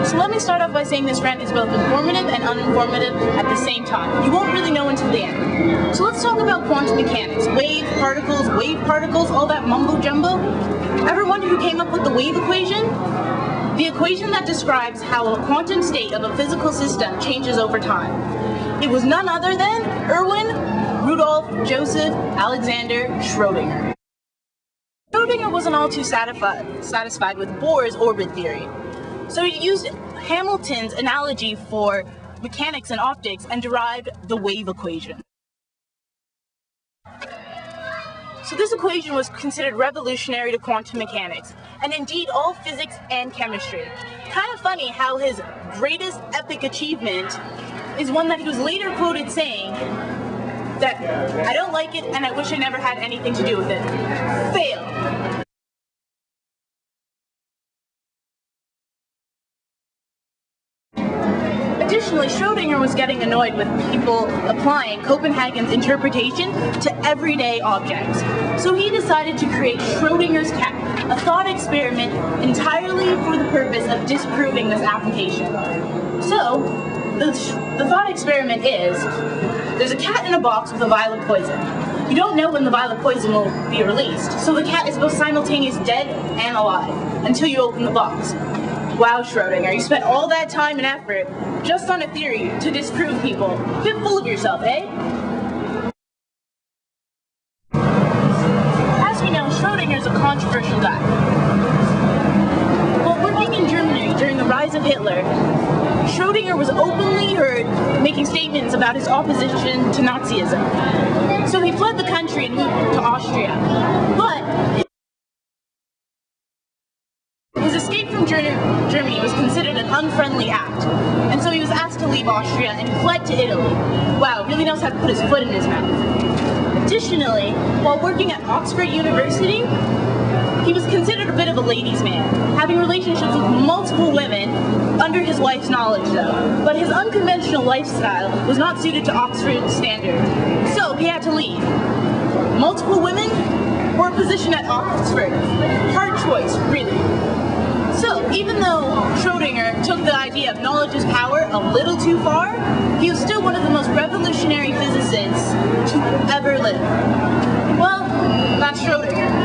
So let me start off by saying this rant is both informative and uninformative at the same time. You won't really know until the end. So let's talk about quantum mechanics. Wave particles, all that mumbo jumbo. Ever wonder who came up with the wave equation? The equation that describes how a quantum state of a physical system changes over time. It was none other than Erwin Rudolf Joseph Alexander Schrodinger. Schrodinger wasn't all too satisfied with Bohr's orbit theory. So he used Hamilton's analogy for mechanics and optics and derived the wave equation. So this equation was considered revolutionary to quantum mechanics, and indeed all physics and chemistry. Kind of funny how his greatest epic achievement is one that he was later quoted saying that I don't like it and I wish I never had anything to do with it. Fail. Additionally, Schrodinger was getting annoyed with people applying Copenhagen's interpretation to everyday objects. So he decided to create Schrodinger's cat, a thought experiment entirely for the purpose of disproving this application. So, the thought experiment is, there's a cat in a box with a vial of poison. You don't know when the vial of poison will be released, so the cat is both simultaneously dead and alive until you open the box. Wow, Schrodinger, you spent all that time and effort just on a theory to disprove people. Bit full of yourself, eh? As we know, Schrodinger is a controversial guy. While working in Germany during the rise of Hitler, Schrodinger was openly heard making statements about his opposition to Nazism. So he fled the country and moved to Austria. But his escape from Germany was considered an unfriendly act, and so he was asked to leave Austria and fled to Italy. Wow, really knows how to put his foot in his mouth. Additionally, while working at Oxford University, he was considered a bit of a ladies' man, having relationships with multiple women under his wife's knowledge though. But his unconventional lifestyle was not suited to Oxford's standard, so he had to leave. Multiple women or a position at Oxford? Hard choice, really. So, even though Schrodinger took the idea of knowledge is power a little too far, he was still one of the most revolutionary physicists to ever live. Well, that's Schrodinger.